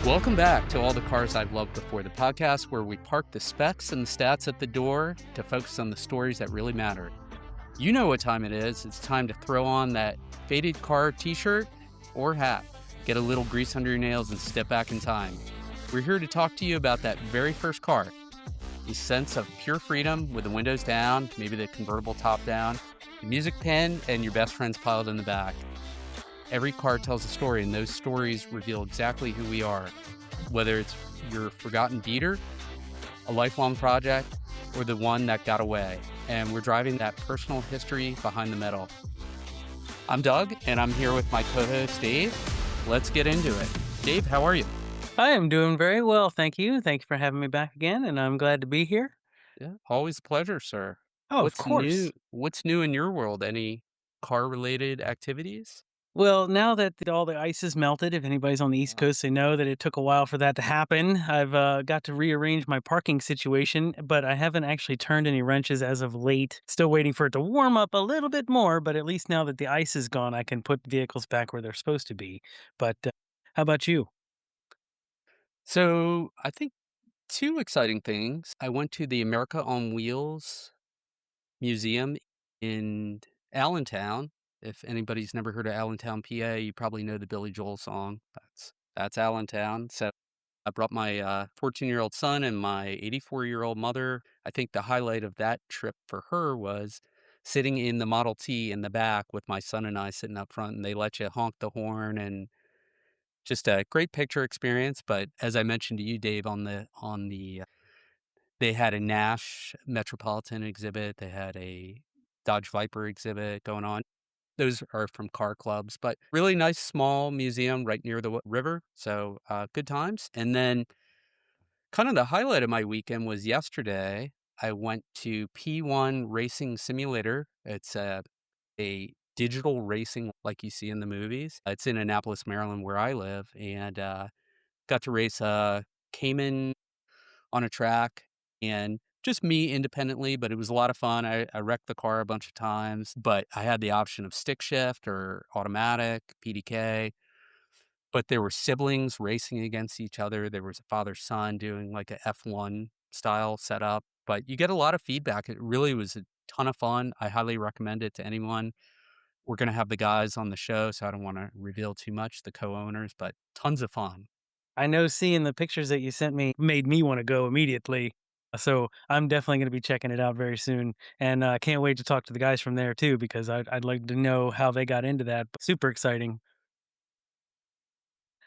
Welcome back to All the Cars I've Loved Before, the podcast where we park the specs and the stats at the door to focus on the stories that really matter. You know what time it is. It's time to throw on that faded car t-shirt or hat, get a little grease under your nails and step back in time. We're here to talk to you about that very first car, a sense of pure freedom with the windows down, maybe the convertible top down, the music pen, and your best friends piled in the back. Every car tells a story, and those stories reveal exactly who we are, whether it's your forgotten beater, a lifelong project, or the one that got away. And we're driving that personal history behind the metal. I'm Doug, and I'm here with my co-host, Dave. Let's get into it. Dave, how are you? I am doing very well, thank you. Thank you for having me back again, and I'm glad to be here. Yeah, always a pleasure, sir. Oh, of What's new? course. What's new in your world? Any car-related activities? Well, now that all the ice is melted, if anybody's on the East Coast, they know that it took a while for that to happen. I've got to rearrange my parking situation, but I haven't actually turned any wrenches as of late. Still waiting for it to warm up a little bit more, but at least now that the ice is gone, I can put vehicles back where they're supposed to be. But how about you? So I think two exciting things. I went to the America on Wheels Museum in Allentown. If anybody's never heard of Allentown, PA, you probably know the Billy Joel song. That's Allentown. So I brought my 14-year-old son and my 84-year-old mother. I think the highlight of that trip for her was sitting in the Model T in the back with my son and I sitting up front, and they let you honk the horn and just a great picture experience. But as I mentioned to you, Dave, they had a Nash Metropolitan exhibit. They had a Dodge Viper exhibit going on. Those are from car clubs, but really nice small museum right near the river. So good times. And then kind of the highlight of my weekend was yesterday. I went to P1 Racing Simulator. It's a digital racing like you see in the movies. It's in Annapolis, Maryland, where I live, and got to race a Cayman on a track and just me independently, but it was a lot of fun. I wrecked the car a bunch of times, but I had the option of stick shift or automatic, PDK. But there were siblings racing against each other. There was a father-son doing like a F1 style setup, but you get a lot of feedback. It really was a ton of fun. I highly recommend it to anyone. We're going to have the guys on the show, so I don't want to reveal too much, the co-owners, but tons of fun. I know seeing the pictures that you sent me made me want to go immediately. So I'm definitely going to be checking it out very soon. And I can't wait to talk to the guys from there too, because I'd like to know how they got into that. Super exciting.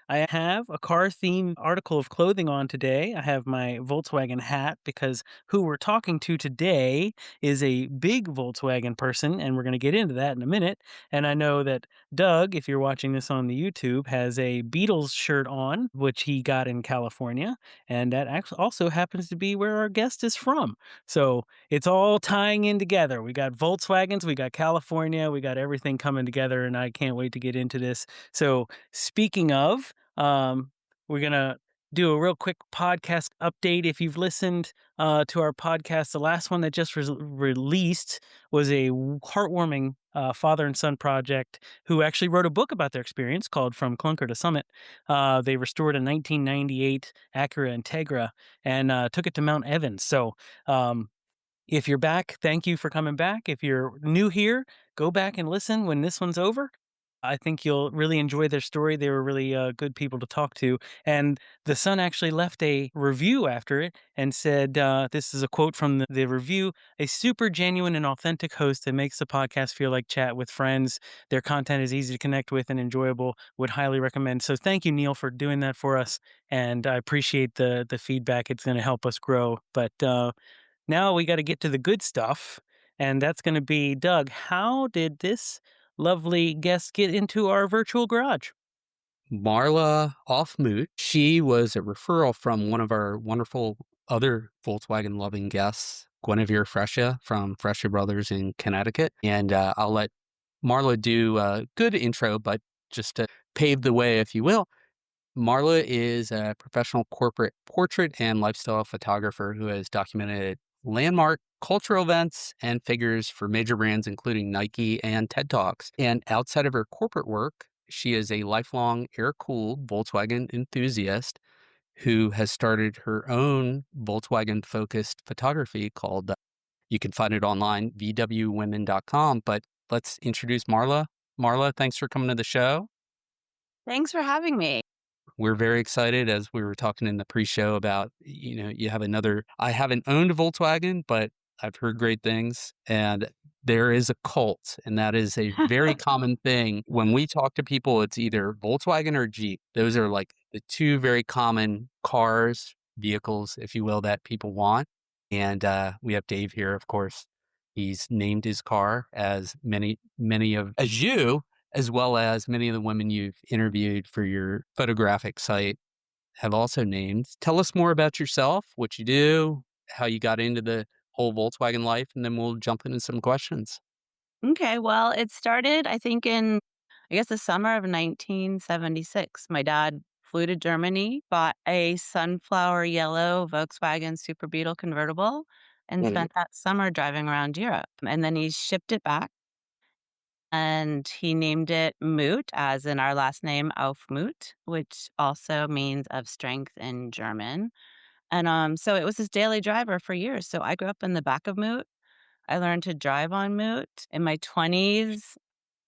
I have a car-themed article of clothing on today. I have my Volkswagen hat because who we're talking to today is a big Volkswagen person, and we're going to get into that in a minute. And I know that Doug, if you're watching this on the YouTube, has a Beatles shirt on, which he got in California, and that actually also happens to be where our guest is from. So it's all tying in together. We got Volkswagens, we got California, we got everything coming together, and I can't wait to get into this. So speaking of, we're going to do a real quick podcast update. If you've listened to our podcast, the last one that just released was a heartwarming father and son project who actually wrote a book about their experience called From Clunker to Summit. They restored a 1998 Acura Integra and took it to Mount Evans. So if you're back, thank you for coming back. If you're new here, go back and listen when this one's over. I think you'll really enjoy their story. They were really good people to talk to. And the Sun actually left a review after it and said, this is a quote from the review, a super genuine and authentic host that makes the podcast feel like chat with friends. Their content is easy to connect with and enjoyable. Would highly recommend. So thank you, Neil, for doing that for us. And I appreciate the feedback. It's going to help us grow. But now we got to get to the good stuff. And that's going to be, Doug, how did this lovely guest get into our virtual garage? Marla Aufmuth. She was a referral from one of our wonderful other Volkswagen loving guests, Guinevere Frescia from Frescia Brothers in Connecticut. And I'll let Marla do a good intro, but just to pave the way, if you will. Marla is a professional corporate portrait and lifestyle photographer who has documented landmark cultural events and figures for major brands, including Nike and TED Talks. And outside of her corporate work, she is a lifelong air-cooled Volkswagen enthusiast who has started her own Volkswagen-focused photography called, you can find it online, vwwomen.com, but let's introduce Marla. Marla, thanks for coming to the show. Thanks for having me. We're very excited as we were talking in the pre-show about, you have another I haven't owned a Volkswagen, but I've heard great things, and there is a cult, and that is a very common thing. When we talk to people, it's either Volkswagen or Jeep. Those are like the 2 very common cars, vehicles, if you will, that people want, and, we have Dave here, of course. He's named his car as many of as you as well as many of the women you've interviewed for your photographic site have also named. Tell us more about yourself, what you do, how you got into the whole Volkswagen life, and then we'll jump into some questions. Okay, well, it started, I think, I guess, the summer of 1976. My dad flew to Germany, bought a sunflower yellow Volkswagen Super Beetle convertible, and Mhm. spent that summer driving around Europe. And then he shipped it back and he named it Muth, as in our last name, Aufmuth, which also means of strength in German. And so it was his daily driver for years. So I grew up in the back of Muth. I learned to drive on Moot. In my 20s,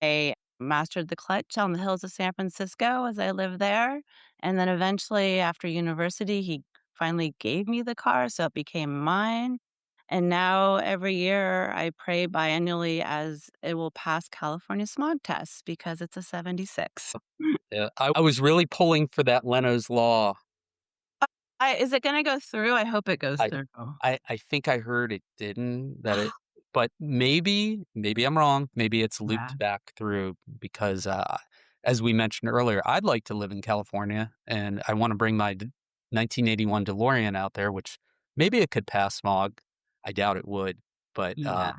I mastered the clutch on the hills of San Francisco as I lived there. And then eventually, after university, he finally gave me the car, so it became mine. And now every year I pray biannually as it will pass California smog tests because it's a 76. Yeah, I was really pulling for that Leno's Law. Is it going to go through? I hope it goes I through. I think I heard it didn't, that it but maybe I'm wrong. Maybe it's Yeah. looped back through because, as we mentioned earlier, I'd like to live in California, and I wanna bring my 1981 DeLorean out there, which maybe it could pass smog. I doubt it would, but, Yeah.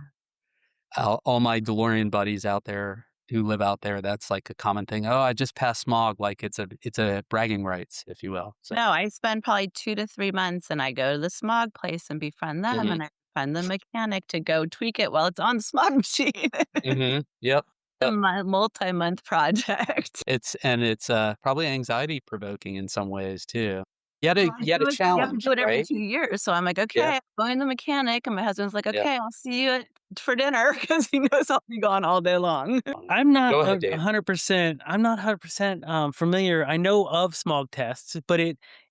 all my DeLorean buddies out there who live out there, that's like a common thing. "Oh, I just passed smog," like it's a bragging rights, if you will, so. No, I spend probably 2 to 3 months, and I go to the smog place and befriend them, Mhm, and I befriend the mechanic to go tweak it while it's on the smog machine. mhm, yep, A yep. multi-month project. It's probably anxiety provoking in some ways too. You had a Well, I you had a do it you have to challenge, do it every right? 2 years, so I'm like, Yeah, "Okay, I'm going to the mechanic," and my husband's like, yeah. "Okay, I'll see you for dinner," because he knows I'll be gone all day long. I'm not Go a ahead, Dave. 100%. I'm not 100% familiar. I know of smog tests, but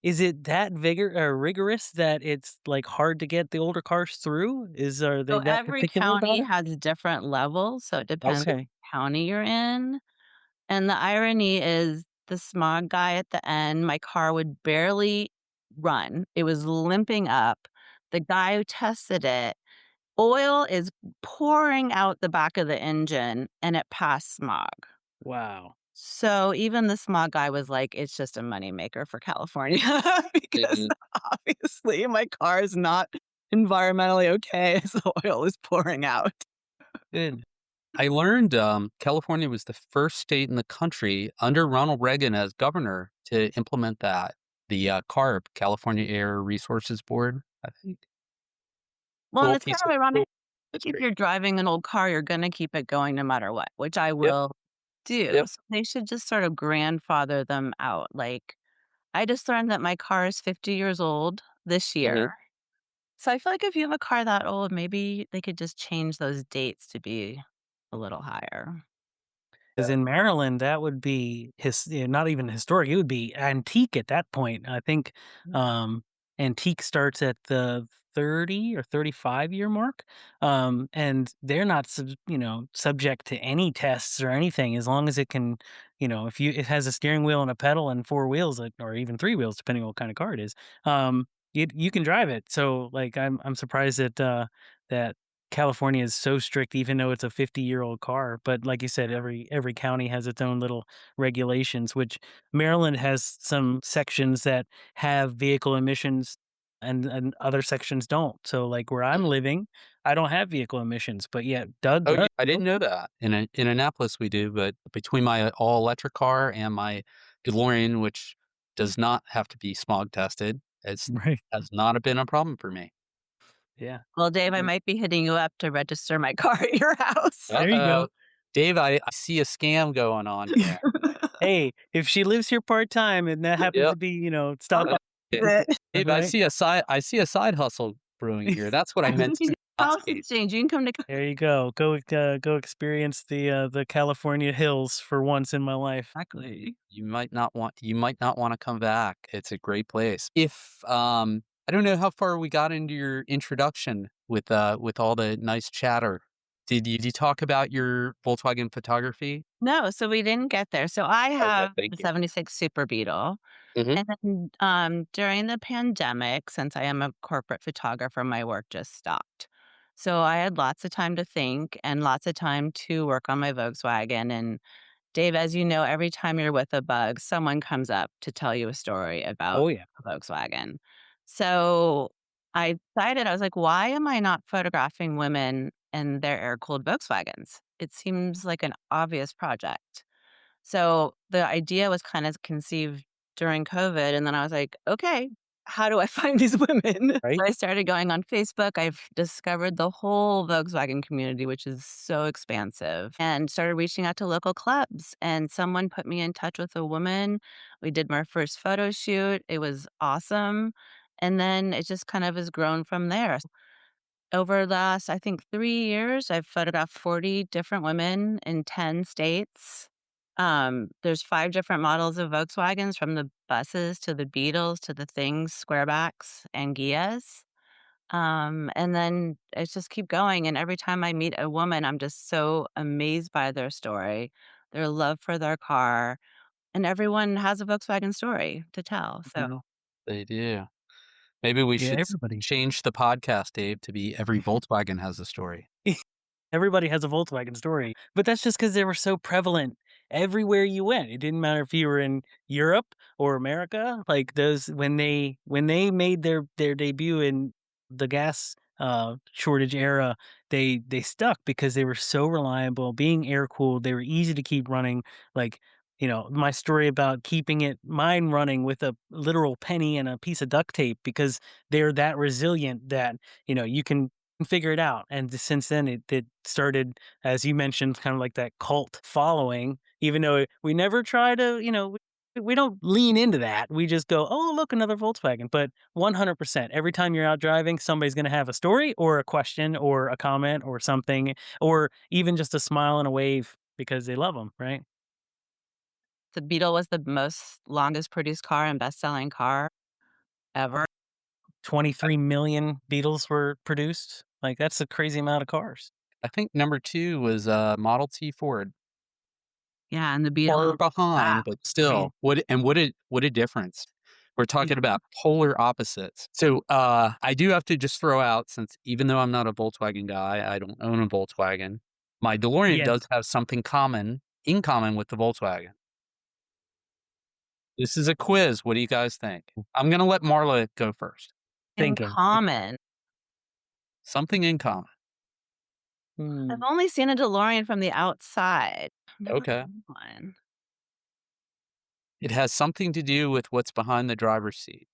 is it that rigorous that it's like hard to get the older cars through? Are they So that every particular about county it? has different levels, so it depends Okay. what county you're in. And the irony is the smog guy at the end, my car would barely run. It was limping up. The guy who tested it, oil is pouring out the back of the engine and it passed smog. Wow. So even the smog guy was like, it's just a moneymaker for California because Mhm. obviously my car is not environmentally okay as the oil is pouring out. Good. I learned, California was the first state in the country under Ronald Reagan as governor to implement that. The, CARB, California Air Resources Board, I think. Well, and Cool it's kind piece of of ironic cool if history. you're driving an old car, you're gonna keep it going no matter what, which I Yep, will do. yep. So they should just sort of grandfather them out. Like, I just learned that my car is 50 years old this Mhm. year. So I feel like if you have a car that old, maybe they could just change those dates to be a little higher. 'Cause Yeah. in Maryland, that would be not even historic, it would be antique at that point. I think, um, antique starts at the 30 or 35-year mark, and they're not subject to any tests or anything as long as it can, if it has a steering wheel and a pedal and 4 wheels, or even 3 wheels, depending on what kind of car it is, you can drive it. So, like, I'm surprised that California is so strict even though it's a 50-year-old car, but like you said, every county has its own little regulations, which Maryland has some sections that have vehicle emissions and other sections don't. So, like, where I'm living, I don't have vehicle emissions, but yet Doug Oh, yeah, does. I didn't know that. In Annapolis, we do, but between my all-electric car and my DeLorean, which does not have to be smog tested, it's Right. has not been a problem for me. Yeah. Well, Dave, I Mhm. might be hitting you up to register my car at your house. There you Uh-oh. go. Dave, I see a scam going on here. Hey, if she lives here part-time and that happens Yep. to be, stop by. Abe, Right? I see a side hustle brewing here. That's what I meant to ask House Abe. exchange. You can come to There you go. Go experience the California hills for once in my life. exactly. You might not wanna come back. It's a great place. If, I don't know how far we got into your introduction with all the nice chatter. Did you talk about your Volkswagen photography? No, so we didn't get there. So I Okay, have thank the you. '76 Super Beetle. Mhm. And then, during the pandemic, since I am a corporate photographer, my work just stopped. So I had lots of time to think and lots of time to work on my Volkswagen. And Dave, as you know, every time you're with a bug, someone comes up to tell you a story about Oh, yeah. a Volkswagen. So I decided, I was like, why am I not photographing women in their air cooled Volkswagens? It seems like an obvious project. So the idea was kind of conceived during COVID, and then I was like, "Okay, how do I find these women?" So Right? I started going on Facebook. I've discovered the whole Volkswagen community, which is so expansive, and started reaching out to local clubs, and someone put me in touch with a woman. We did my first photo shoot. It was awesome, and then it just kind of has grown from there. Over the last, I think, 3 years, I've photographed 40 different women in 10 states. There's 5 different models of Volkswagens, from the buses to the Beetles to the Things, Squarebacks, and Ghias. And then it's just keep going, and every time I meet a woman, I'm just so amazed by their story, their love for their car, and everyone has a Volkswagen story to tell, so Mhm. They do. Maybe we Yeah, should everybody. change the podcast, Dave, to be every Volkswagen has a story. Everybody has a Volkswagen story, but that's just because they were so prevalent everywhere you went. It didn't matter if you were in Europe or America. Like those when they made their debut in the gas shortage era, they stuck because they were so reliable, being air cooled. They were easy to keep running. Like my story about keeping mine running with a literal penny and a piece of duct tape because they're that resilient that you can figure it out. And since then, it started, as you mentioned, kind of like that cult following. Even though we never try to, we don't lean into that. We just go, oh, look, another Volkswagen. But 100%, every time you're out driving, somebody's going to have a story or a question or a comment or something, or even just a smile and a wave because they love them, right? the Beetle was the most longest produced car and best-selling car ever. 23 million Beetles were produced. Like that's a crazy amount of cars. I think number 2 was, Model T Ford. Yeah, and the Far Beetle wow, behind, but amazing. still, what a difference. We're talking about polar opposites. So, I do have to just throw out, since even though I'm not a Volkswagen guy, I don't own a Volkswagen, my DeLorean Yes. does have something in common with the Volkswagen. This is a quiz. What do you guys think? I'm gonna let Marla go first. In Thinking. common. Something in common. I've Hmm. only seen a DeLorean from the outside. I've never Okay. owned one. It has something to do with what's behind the driver's seat.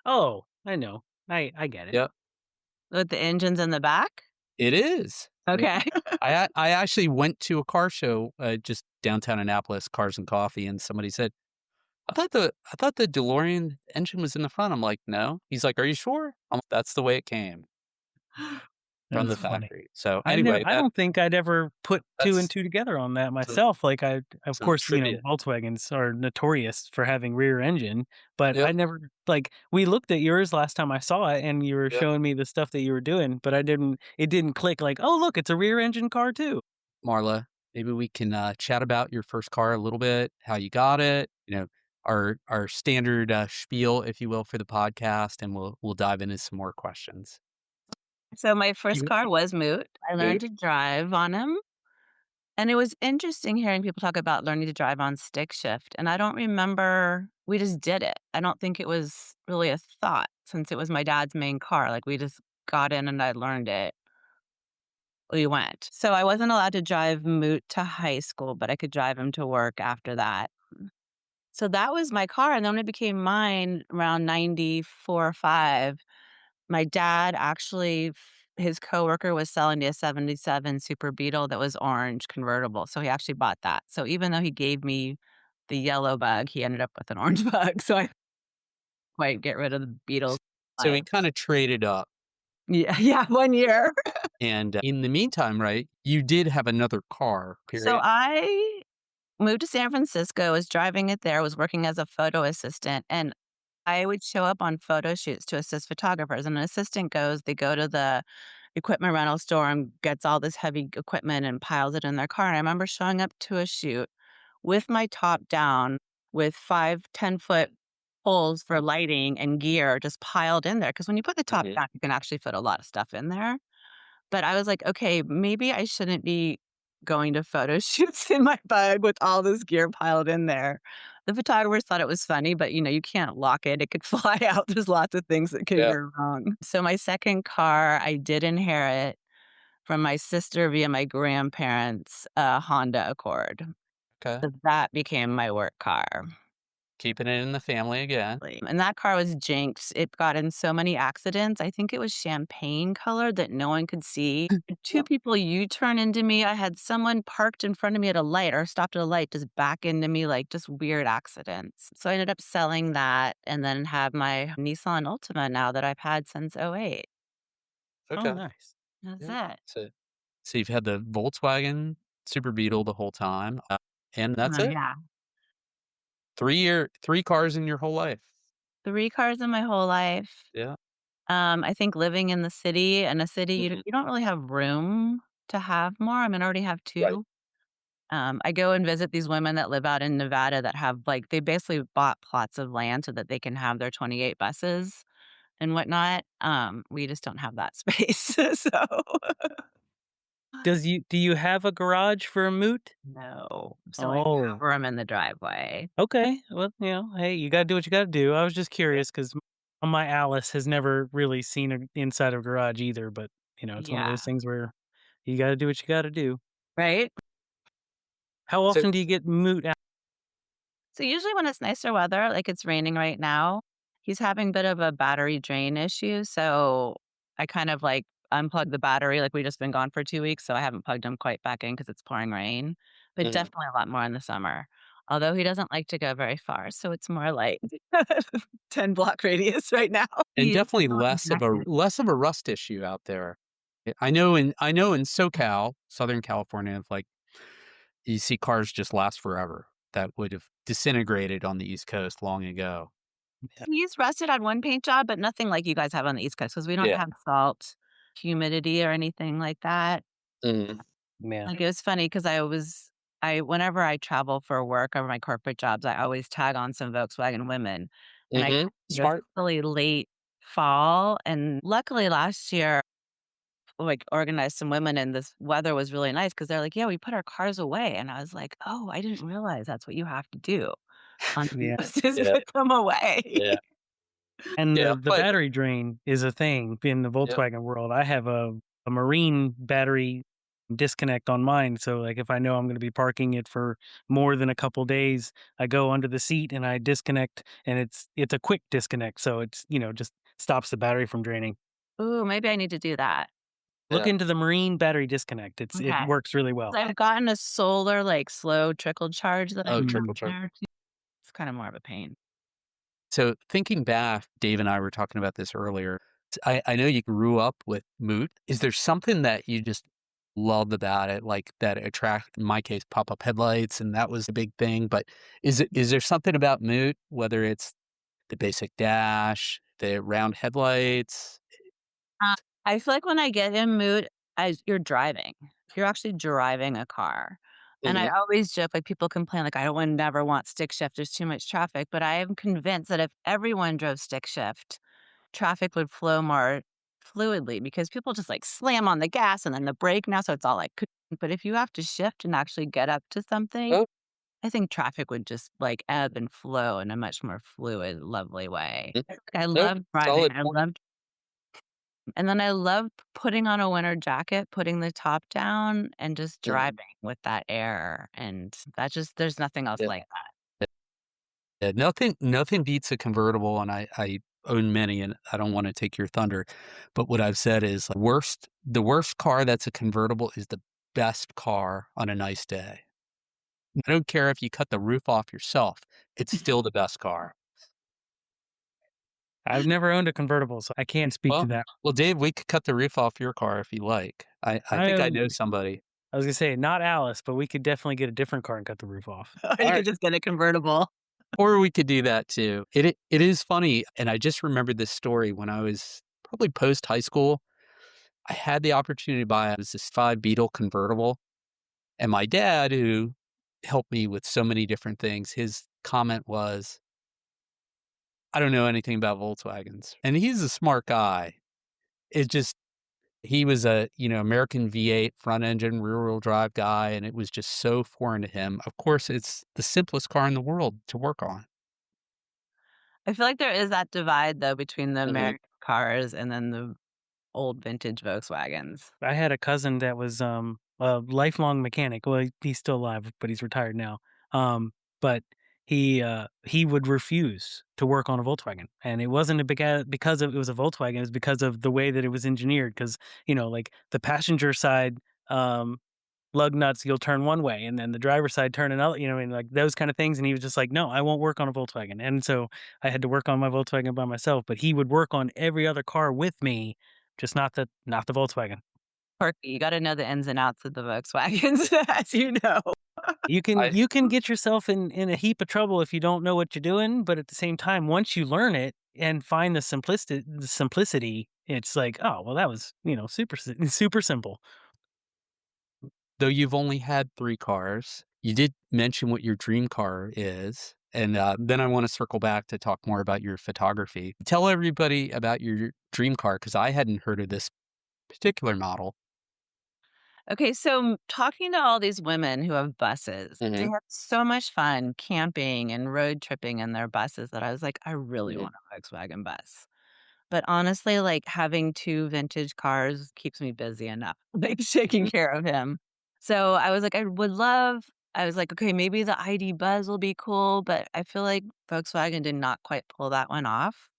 Oh, I know. I get it. Yep, With the engines in the back? it is. It Okay. I actually went to a car show, just downtown Annapolis, Cars and Coffee, and somebody said, I thought the DeLorean engine was in the front." I'm like, "No." He's like, "Are you sure?" "That's the way it came from the That's funny. factory." So, anyway, I don't think I'd ever put 2 and that's 2 together on that some myself. Like, of some course, trivia. Volkswagens are notorious for having rear engine, but Yep, I never like, we looked at yours last time I saw it, and you were yep. showing me the stuff that you were doing, but it didn't click like, "Oh, look, it's a rear engine car too." Marla, maybe we can, chat about your first car a little bit, how you got it, our standard, spiel, if you will, for the podcast, and we'll dive into some more questions. So my first You car was Moot. I learned Mood? to drive on him, and it was interesting hearing people talk about learning to drive on stick shift, and I don't remember, we just did it. I don't think it was really a thought since it was my dad's main car, like, we just got in and I learned it. We went. So I wasn't allowed to drive Moot to high school, but I could drive him to work after that. So that was my car, and then when it became mine around 94 or 5, my dad actually his coworker was selling me a '77 Super Beetle that was orange convertible, so he actually bought that. So even though he gave me the yellow bug, he ended up with an orange bug, so I quite get rid of the Beatles. So he Life. kinda traded up, Yeah, yeah, 1 year. and, in the meantime, right, you did have another car, So period? I moved to San Francisco, was driving it there, was working as a photo assistant, and I would show up on photo shoots to assist photographers. And an assistant goes, they go to the equipment rental store and gets all this heavy equipment and piles it in their car. And I remember showing up to a shoot with my top down with 5, 10 foot poles for lighting and gear just piled in there. Because when you put the top Mhm. down, you can actually fit a lot of stuff in there. But I was like, "Okay, maybe I shouldn't be going to photo shoots in my bug with all this gear piled in there." The photographers thought it was funny, but, you can't lock it. It could fly out. There's lots of things that could Yeah, go wrong. So my second car, I did inherit from my sister via my grandparents, a Honda Accord. okay. So that became my work car. Keeping it in the family again. And that car was jinxed. It got in so many accidents. I think it was champagne colored that no one could see. Two people U-turn into me. I had someone parked in front of me at a light or stopped at a light, just back into me, like just weird accidents. So I ended up selling that and then have my Nissan Altima now that I've had since '08. Oh, Okay. nice. That's Yeah. it. So you've had the Volkswagen Super Beetle the whole time, and that's Oh, it? yeah. 3 cars in your whole life. 3 cars in my whole life. Yeah. I think living in the city, in a city, Mhm. you don't really have room to have more. I mean, I already have Right. 2. I go and visit these women that live out in Nevada that have, like, they basically bought plots of land so that they can have their 28 buses and whatnot. We just don't have that space, so Do you have a garage for a Moot? no. So I Oh, cover them in the driveway. okay. Well, hey, you gotta do what you gotta do. I was just Yeah. curious because my Alice has never really seen a inside of a garage either, but, it's one of Yeah. those things where you gotta do what you gotta do. Right? How So often do you get Moot out? So usually when it's nicer weather, like it's raining right now, he's having a bit of a battery drain issue. So I kind of like unplug the battery. Like we just been gone for 2 weeks, so I haven't plugged him quite back in because it's pouring rain. But mhm, definitely a lot more in the summer. Although he doesn't like to go very far, so it's more like 10 block radius right now. and He's definitely so connected. less of a rust issue out there. I know in SoCal, Southern California, it's like, you see cars just last forever that would have disintegrated on the East Coast long ago. Yeah. He's rusted on one paint job, but nothing like you guys have on the East Coast because we don't Yeah. have salt, humidity, or anything like that. Mhm, Yeah. Like, it was funny because I whenever I travel for work or my corporate jobs, I always tag on some Volkswagen women, and I mhm, just smart. really late fall, and luckily last year, like, organized some women and this weather was really nice because 'cause they're like, "Yeah, we put our cars away," and I was like, "Oh, I didn't realize that's what you have to do on the Yeah. coast is Yeah, put them away." yeah, And yeah, the but battery drain is a thing in the yep, Volkswagen world. I have a marine battery disconnect on mine, so, like, if I know I'm gonna be parking it for more than a couple days, I go under the seat and I disconnect, and it's a quick disconnect, so just stops the battery from draining. Ooh, maybe I need to do that. Look yeah. into the marine battery disconnect. It Okay. works really well. I've gotten a solar, like, slow trickle charge that I Oh, can Mhm. trickle mount charge. there too. It's kinda more of a pain. So thinking back, Dave and I were talking about this earlier. I know you grew up with Moot. Is there something that you just loved about it, like that attract? In my case, pop-up headlights, and that was the big thing. But is there something about Moot, whether it's the basic dash, the round headlights? Uh, I feel like when I get in mood, as you're driving. You're actually driving a car. And I Hmm. always joke, like, people complain, like, "I would never want stick shift, there's too much traffic," but I am convinced that if everyone drove stick shift, traffic would flow more fluidly because people just, like, slam on the gas and then the brake now, so it's all like but if you have to shift and actually get up to something, Oh, I think traffic would just, like, ebb and flow in a much more fluid, lovely way. I nope. love driving, Solid I point. love and then I love putting on a winter jacket, putting the top down, and just Mhm. driving with that air, and that just there's nothing else Yeah. like that. Yeah, nothing beats a convertible, and I own many, and I don't wanna take your thunder, but what I've said is the worst car that's a convertible is the best car on a nice day. I don't care if you cut the roof off yourself, it's still the best car. I've never owned a convertible, so I can't speak to Well that. well, Dave, we could cut the roof off your car if you like. I I think I am know somebody. I was gonna say, not Alice, but we could definitely get a different car and cut the roof off. Or you could Alright. just get a convertible. Or we could do that too. It is funny, and I just remembered this story when I was probably post high school. I had the opportunity to buy it was this 5 Beetle convertible, and my dad, who helped me with so many different things, his comment was, "I don't know anything about Volkswagens." And he's a smart guy. It just he was a, American V8 front engine rear-wheel drive guy, and it was just so foreign to him. Of course, it's the simplest car in the world to work on. I feel like there is that divide, though, between the Mhm. American cars and then the old vintage Volkswagens. I had a cousin that was, a lifelong mechanic. Well, he's still alive, but he's retired now. But he would refuse to work on a Volkswagen, and it wasn't a because of it was a Volkswagen, it was because of the way that it was engineered. Because like, the passenger side, um, lug nuts, you'll turn one way, and then the driver's side turn another, and, like, those kinda things, and he was just like, "No, I won't work on a Volkswagen," and so I had to work on my Volkswagen by myself, but he would work on every other car with me, just not the Volkswagen. Quirky, you gotta know the ins and outs of the Volkswagens, as you know. I You can get yourself in a heap of trouble if you don't know what you're doing, but at the same time, once you learn it and find the simplicity, it's like, "Oh, well, that was, super simple." though you've only had 3 cars, you did mention what your dream car is, and, then I wanna circle back to talk more about your photography. Tell everybody about your dream car because I hadn't heard of this particular model. Okay, so talking to all these women who have buses, they Mhm, have so much fun camping and road tripping in their buses that I was like, I really mhm, want a Volkswagen bus. But honestly, like having 2 vintage cars keeps me busy enough, like taking mhm. care of him. So I was like, I was like, okay, maybe the ID Buzz will be cool, but I feel like Volkswagen did not quite pull that one off.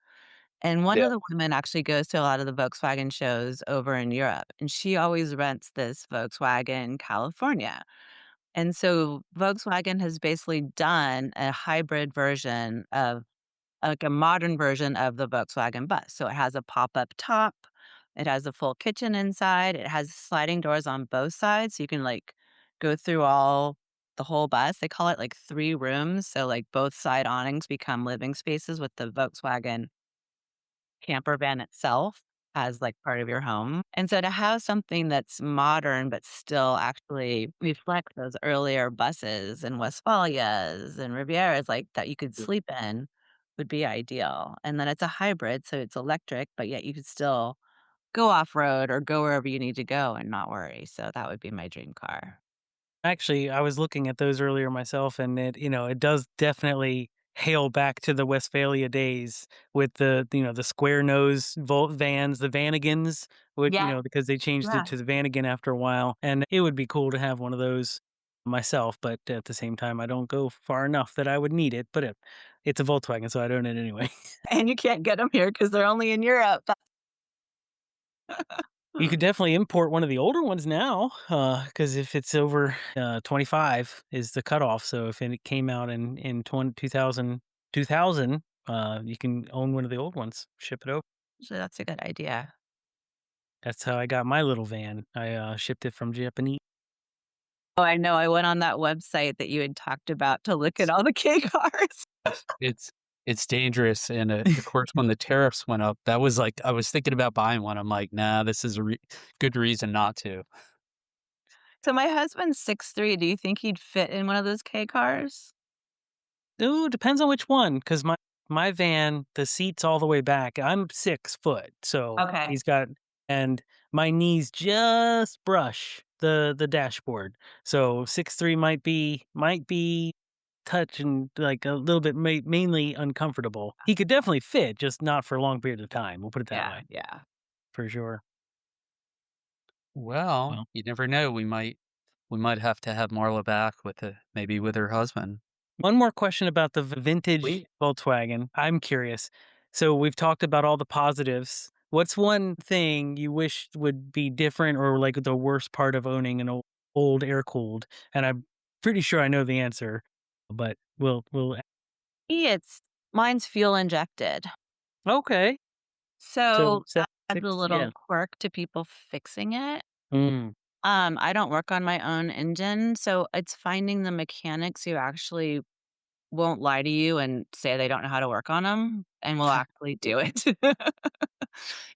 And one Yeah. of the women actually goes to a lot of the Volkswagen shows over in Europe, and she always rents this Volkswagen California. And so Volkswagen has basically done a hybrid version of like a modern version of the Volkswagen bus. So it has a pop-up top, it has a full kitchen inside, it has sliding doors on both sides, so you can, like, go through the whole bus. They call it, like, 3 rooms, so, like, both side awnings become living spaces with the Volkswagen camper van itself as, like, part of your home. And so to have something that's modern but still actually reflect those earlier buses and Westphalias and Rivieras, like, that you could sleep in would be ideal. And then it's a hybrid, so it's electric, but yet you could still go off-road or go wherever you need to go and not worry. So that would be my dream car. Actually, I was looking at those earlier myself, and it does definitely hail back to the Westphalia days with the square nose Volt vans, the Vanagons, Yeah, because they changed it yeah. to the Vanagon after a while, and it would be cool to have one of those myself, but at the same time, I don't go far enough that I would need it, but it's a Volkswagen, so I own it anyway. And you can't get them here because 'cause they're only in Europe. You could definitely import one of the older ones now, because if it's over 25 is the cutoff. So if it came out in 2000, you can own one of the old ones, ship it over. So that's a good idea. That's how I got my little van. I shipped it from Japanese. Oh, I know, I went on that website that you had talked about to look at all the K cars. It's it's dangerous, and, of course, when the tariffs went up, that was like I was thinking about buying one. I'm like, "Nah, this is a good reason not to." So my husband's 6'3". Do you think he'd fit in one of those K cars? Ooh, depends on which one, because my van, the seat's all the way back. I'm 6 foot, so Okay. he's got, and my knees just brush the dashboard. So 6'3" might be touching like a little bit mainly uncomfortable. He could definitely fit, just not for a long period of time. We'll put it that Yeah, way, yeah. for sure. Well, Well, you never know, we might have to have Marla back with, maybe with her husband. one more question about the vintage We Volkswagen. I'm curious. So we've talked about all the positives. What's one thing you wish would be different, or like the worst part of owning an old air cooled? And I'm pretty sure I know the answer, but we'll It's mine's fuel injected. Okay. So So that adds a 6, little yeah. quirk to people fixing it. Mm. I don't work on my own engine, so it's finding the mechanics who actually won't lie to you and say they don't know how to work on them and will actually do it.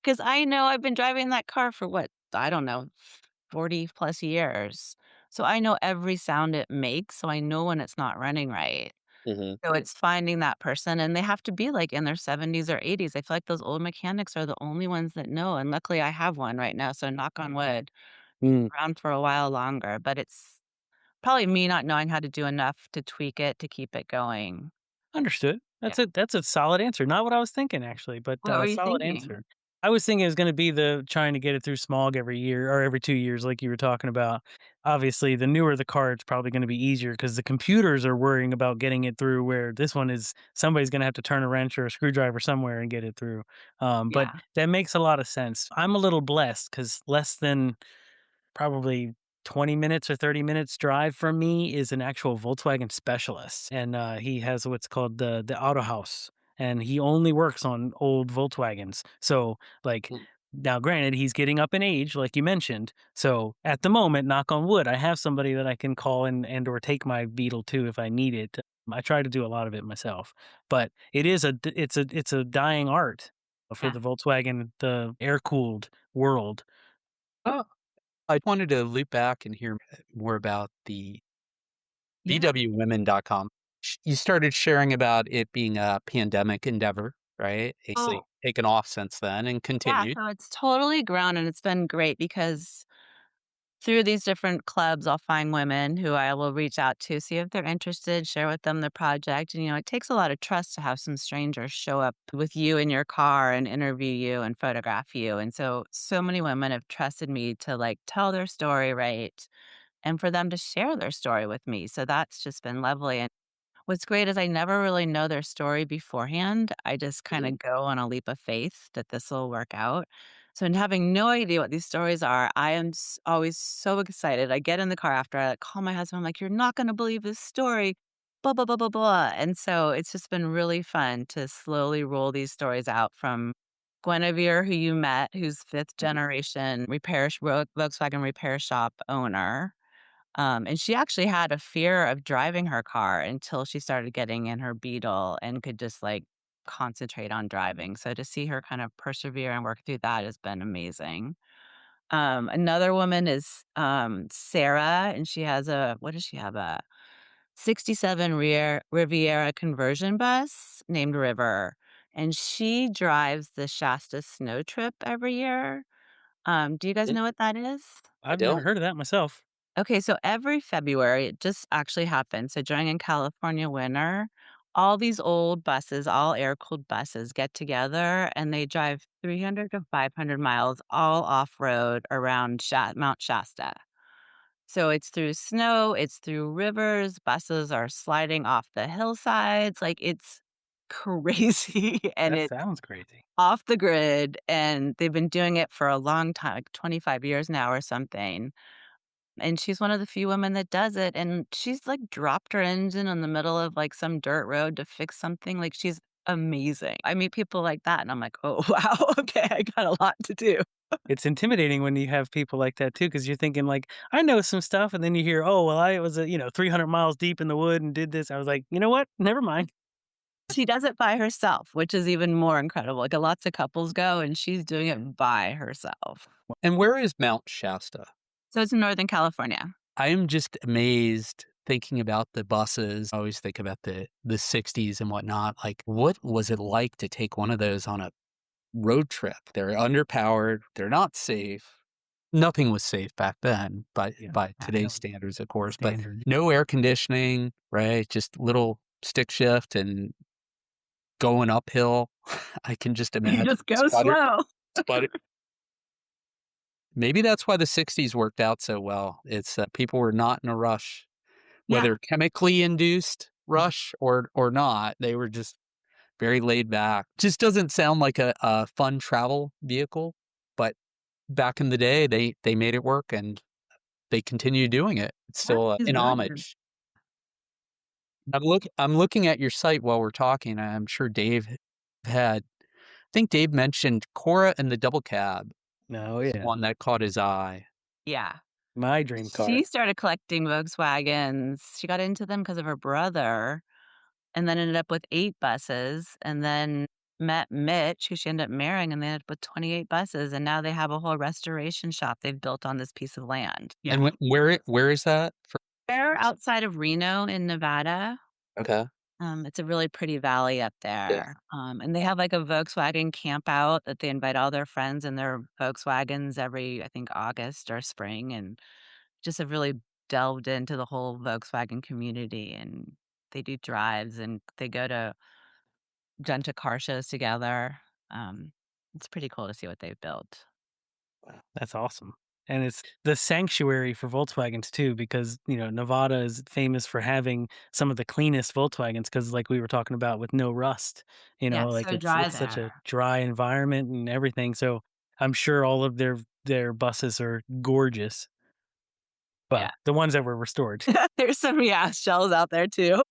Because I know I've been driving that car for what? I don't know, 40 plus years. So I know every sound it makes, so I know when it's not running right. Mhm. So it's finding that person, and they have to be, like, in their 70s or 80s. I feel like those old mechanics are the only ones that know, and luckily I have one right now, so knock on wood, Mm. around for a while longer, but it's probably me not knowing how to do enough to tweak it to keep it going. Understood. Yeah. That's a solid answer. Not what I was thinking actually, but What were you solid thinking? answer. I was thinking it was going to be the trying to get it through smog every year or every 2 years like you were talking about. Obviously, the newer the car, it's probably going to be easier because the computers are worrying about getting it through where this one is somebody's going to have to turn a wrench or a screwdriver somewhere and get it through. But Yeah. that makes a lot of sense. I'm a little blessed because less than probably 20 minutes or 30 minutes drive from me is an actual Volkswagen specialist. And he has what's called the auto house. And he only works on old Volkswagens. So, like, Mm. now granted, he's getting up in age, like you mentioned. So at the moment, knock on wood, I have somebody that I can call and or take my Beetle to if I need it. I try to do a lot of it myself, but it's a dying art for Yeah. the Volkswagen, the air cooled world. Oh, I wanted to loop back and hear more about the Yeah. VWwomen.com. You started sharing about it being a pandemic endeavor, right? Oh, Basically taken off since then and yeah, continued. so it's totally grown, and it's been great because through these different clubs, I'll find women who I will reach out to, see if they're interested, share with them the project. And, it takes a lot of trust to have some strangers show up with you in your car and interview you and photograph you. And so many women have trusted me to like tell their story right and for them to share their story with me. So that's just been lovely. And what's great is I never really know their story beforehand. I just kinda Mhm. go on a leap of faith that this will work out. So in having no idea what these stories are, I am always so excited. I get in the car after, I call my husband, I'm like, "You're not gonna believe this story, blah, blah, blah, blah, blah." And so it's just been really fun to slowly roll these stories out from Guinevere, who you met, who's 5th generation Volkswagen repair shop owner. And she actually had a fear of driving her car until she started getting in her Beetle and could just like concentrate on driving. So to see her kind of persevere and work through that has been amazing. Another woman is Sarah, and she has what does she have? A 67 Riviera conversion bus named River. And she drives the Shasta Snow Trip every year. Do you guys Mm, know what that is? I I've never don't. heard of that myself. Okay, so every February, it just actually happened. So during a California winter, all these old buses, all air-cooled buses get together and they drive 300 to 500 miles all off-road around Mount Shasta. So it's through snow, it's through rivers, buses are sliding off the hillsides, like it's crazy and That it's sounds crazy. off the grid and they've been doing it for a long time, like 25 years now or something. And she's one of the few women that does it, and she's, like, dropped her engine in the middle of, like, some dirt road to fix something, like, she's amazing. I meet people like that, and I'm like, "Oh, wow, okay, I got a lot to do." It's intimidating when you have people like that too, because you're thinking like, "I know some stuff," and then you hear, "Oh, well, I was, 300 miles deep in the wood and did this." I was like, "You know what? Never mind." She does it by herself, which is even more incredible, like, lots of couples go, and she's doing it by herself. And where is Mount Shasta? So it's in Northern California. I am just amazed thinking about the buses. I always think about the 60s and whatnot. Like, what was it like to take one of those on a road trip? They're underpowered, they're not safe. Nothing was safe back then, Yeah, by that today's was standards, of course, but standard. no air conditioning, right? Just little stick shift and going uphill. I can just You imagine just go slow. sputter. Maybe that's why the 60s worked out so well. It's that people were not in a rush, Yeah. whether chemically induced rush or not. They were just very laid back. Just doesn't sound like a fun travel vehicle, but back in the day, they made it work and they continue doing it. It's Yeah, still she's an brilliant. homage. I'm looking at your site while we're talking. I'm sure Dave had think Dave mentioned Cora and the double cab No, was yeah. one that caught his eye. Yeah. My dream car. She started collecting Volkswagens. She got into them because of her brother, and then ended up with 8 buses, and then met Mitch, who she ended up marrying, and they ended up with 28 buses, and now they have a whole restoration shop they've built on this piece of land. Yeah. And where is that? They're outside of Reno in Nevada. Okay. It's a really pretty valley up Yeah. there. And they have like a Volkswagen camp out that they invite all their friends and their Volkswagens every, I think, August or spring, and just have really delved into the whole Volkswagen community. And they do drives and they done to car shows together. Um, it's pretty cool to see what they've built. That's awesome. And it's the sanctuary for Volkswagens too, because Nevada is famous for having some of the cleanest Volkswagens. Because, like we were talking about, with no rust, Yeah, it's like so it's dry it's such a there. dry environment and everything. So I'm sure all of their buses are gorgeous. Yeah. Well, the ones that were restored. There's some, yeah, shells out there too.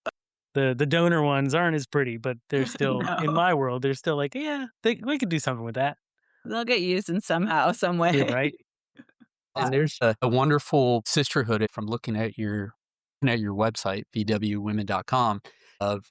The donor ones aren't as pretty, but they're still in No. my world. They're still like, yeah, we could do something with that. They'll get used in somehow, some Yeah, way. right. And there's a wonderful sisterhood from looking at your website, vwwomen.com, of,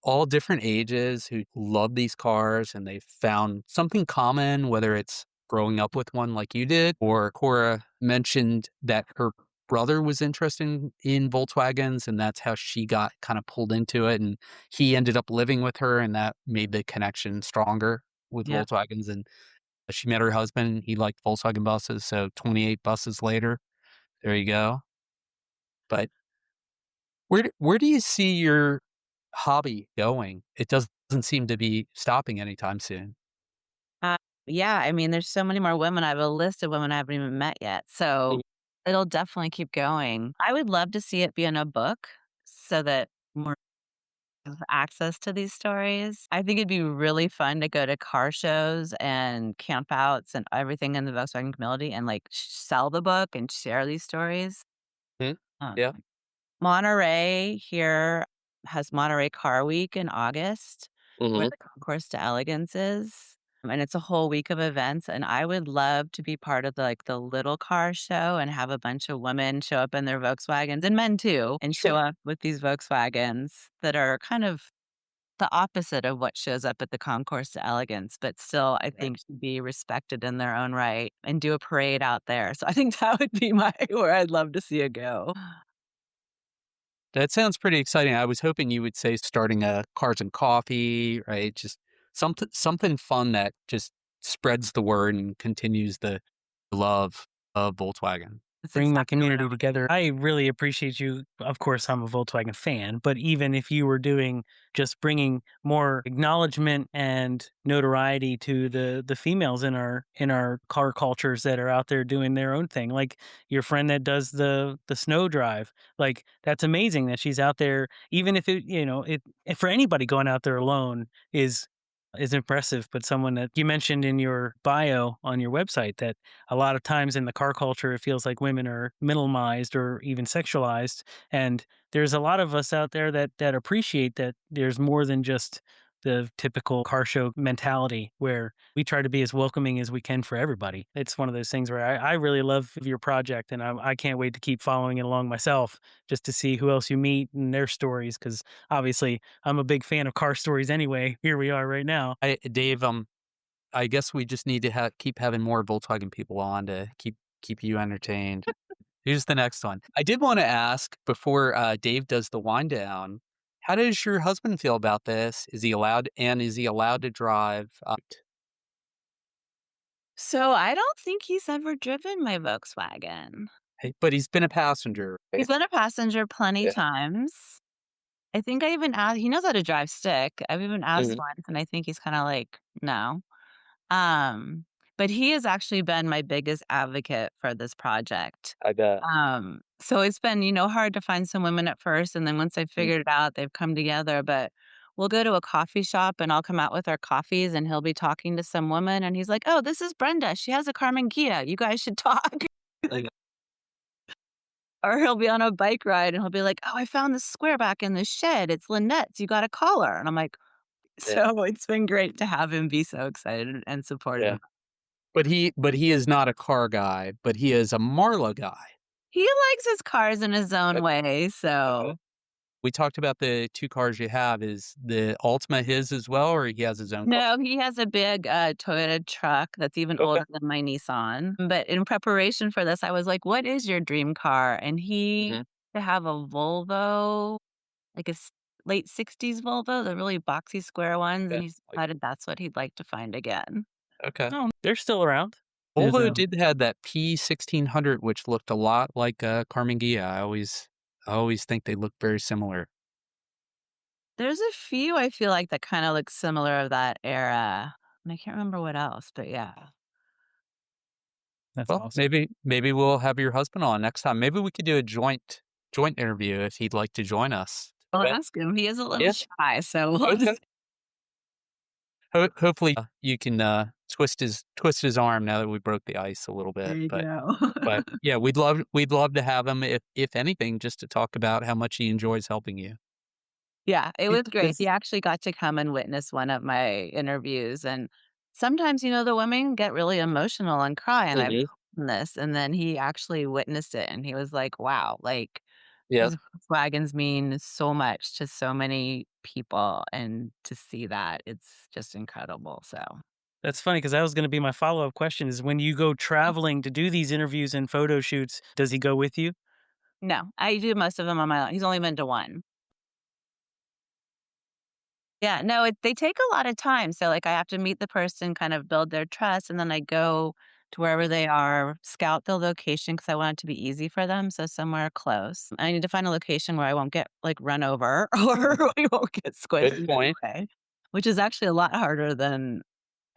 all different ages who love these cars and they found something common, whether it's growing up with one like you did, or Cora mentioned that her brother was interested in Volkswagens and that's how she got kind of pulled into it. And he ended up living with her and that made the connection stronger with Yeah. Volkswagens. And she met her husband. He liked Volkswagen buses. So 28 buses later, there you go. But where do you see your hobby going? It doesn't seem to be stopping anytime soon. Uh, yeah, I mean, there's so many more women. I have a list of women I haven't even met yet, Mm. so it'll definitely keep going. I would love to see it be in a book so that more have access to these stories. I think it'd be really fun to go to car shows and campouts and everything in the Volkswagen community and, like, sell the book and share these stories. Mhm. Um, Yeah. Monterey here has Monterey Car Week in August, where Mhm. the Concours d'Elegance is, and it's a whole week of events, and I would love to be part of the little car show and have a bunch of women show up in their Volkswagens, and men too, and show Sure. up with these Volkswagens that are kind of the opposite of what shows up at the Concours d'Elegance, but still, I think should be respected in their own right and do a parade out there. So I think that would be my where I'd love to see it go. That sounds pretty exciting. I was hoping you would say starting a cars and coffee, right? Just something fun that just spreads the word and continues the love of Volkswagen. That's Bring that exactly what I community want. together. I really appreciate you. Of course, I'm a Volkswagen fan, but even if you were doing just bringing more acknowledgement and notoriety to the females in our car cultures that are out there doing their own thing, like your friend that does the snow drive, like that's amazing that she's out there. Even if if for anybody going out there alone is impressive, but someone that you mentioned in your bio on your website that a lot of times in the car culture, it feels like women are minimalized or even sexualized. And there's a lot of us out there that appreciate that there's more than just the typical car show mentality where we try to be as welcoming as we can for everybody. It's one of those things where I really love your project and I can't wait to keep following it along myself just to see who else you meet and their stories. Cause obviously I'm a big fan of car stories anyway. Here we are right now. Dave, I guess we just need to keep having more Volkswagen people on to keep you entertained. Here's the next one. I did want to ask before Dave does the wind down. How does your husband feel about this? Is he allowed to drive? So I don't think he's ever driven my Volkswagen. But he's been a passenger, He's right? been a passenger plenty Yeah. times. I think I even asked he knows how to drive stick. I've even asked Mhm. once, and I think he's kinda like, "No." Um, but he has actually been my biggest advocate for this project. I bet. So it's been, hard to find some women at first, and then once I Mm. figured it out, they've come together, but we'll go to a coffee shop, and I'll come out with our coffees, and he'll be talking to some woman, and he's like, "Oh, this is Brenda. She has a Carmen Kia. You guys should talk." Like, Or he'll be on a bike ride, and he'll be like, "Oh, I found this square back in the shed. It's Lynette's. You gotta call her." And I'm like, Yeah, So it's been great to have him be so excited and yeah. supportive. But he is not a car guy, but he is a Marla guy. He likes his cars in his own Okay, way, okay. so We talked about the 2 cars you have. Is the Altima his as well, or he has his own car? no, he has a big, Toyota truck that's even Okay. older than my Nissan, but in preparation for this, I was like, "What is your dream car?" And he Mhm. to have a Volvo, like a late '60s Volvo, the really boxy square ones, and Okay. he's Like decided that's what he'd like to find again. okay. Oh, they're still around. There's Volvo did have that P1600, which looked a lot like a Carmen Ghia. I always think they look very similar. There's a few I feel like that kinda look similar of that era, and I can't remember what else, but yeah. That's Well, awesome. maybe we'll have your husband on next time. Maybe we could do a joint interview if he'd like to join us. I'll Okay. ask him, he is a little Yeah. shy, so we'll Okay. just Hopefully, you can, twist his arm now that we broke the ice a little there bit, you but go. yeah, we'd love to have him if anything, just to talk about how much he enjoys helping you. Yeah, it was great. He This actually got to come and witness one of my interviews, and sometimes, the women get really emotional and cry, and I've Mhm. done this, and then he actually witnessed it, and he was like, "Wow," like, Yeah. these Volkswagens mean so much to so many people, and to see that, it's just incredible, so that's funny because that was gonna be my follow-up question is when you go traveling to do these interviews and photo shoots, does he go with you? no, I do most of them on my own. He's only been to one. Yeah, no, they take a lot of time. So, like, I have to meet the person, kind of build their trust, and then I go to wherever they are, scout the location because I want it to be easy for them. So, somewhere close. I need to find a location where I won't get like run over or we won't get squished Good in any point. way, which is actually a lot harder than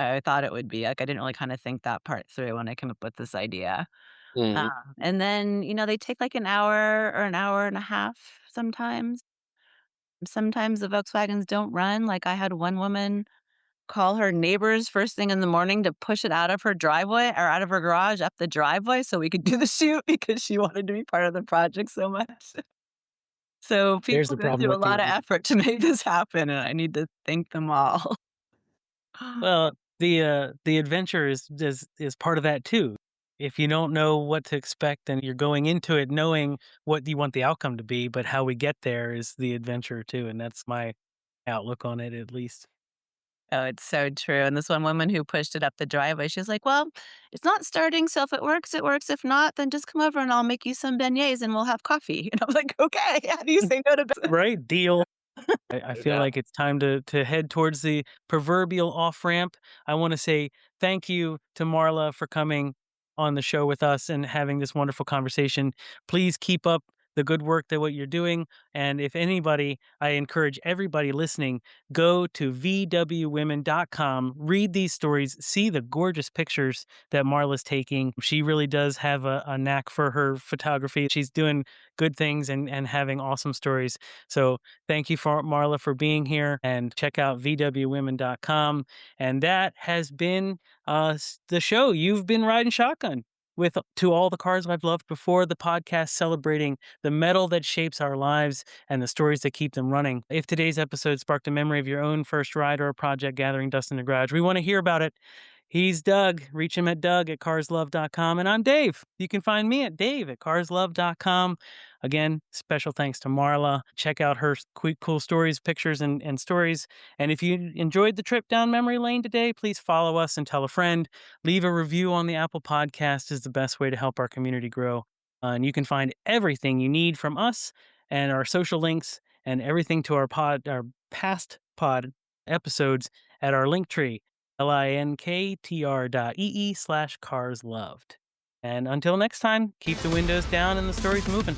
I thought it would be. Like, I didn't really kind of think that part through when I came up with this idea. Mhm. And then, they take like an hour or an hour and a half sometimes. Sometimes the Volkswagens don't run, like, I had one woman call her neighbors first thing in the morning to push it out of her driveway or out of her garage up the driveway so we could do the shoot because she wanted to be part of the project so much. So There's people the go problem through a with the lot of effort to make this happen, and I need to thank them all. well, the adventure is part of that too. If you don't know what to expect and you're going into it knowing what you want the outcome to be, but how we get there is the adventure too, and that's my outlook on it at least. Oh, it's so true, and this one woman who pushed it up the driveway, she was like, "Well, it's not starting, so if it works, it works. If not, then just come over and I'll make you some beignets and we'll have coffee." And I was like, "Okay, how do you say no to business?" Right, deal. I No feel doubt. like it's time to head towards the proverbial off ramp. I want to say thank you to Marla for coming on the show with us and having this wonderful conversation. Please keep up the good work that what you're doing. And if anybody, I encourage everybody listening, go to vwwomen.com, read these stories, see the gorgeous pictures that Marla's taking. She really does have a knack for her photography. She's doing good things and having awesome stories. So thank you for Marla for being here and check out vwwomen.com. And that has been the show. You've been riding shotgun with To All the Cars I've Loved Before, the podcast celebrating the metal that shapes our lives and the stories that keep them running. If today's episode sparked a memory of your own first ride or a project gathering dust in the garage, we want to hear about it. He's Doug. Reach him at Doug at carslove.com. And I'm Dave. You can find me at Dave at carslove.com. Again, special thanks to Marla. Check out her cool stories, pictures, and stories. And if you enjoyed the trip down memory lane today, please follow us and tell a friend. Leave a review on the Apple Podcast is the best way to help our community grow. And you can find everything you need from us and our social links and everything to our past pod episodes at our link tree, linktr.ee/carsloved. And until next time, keep the windows down and the stories moving.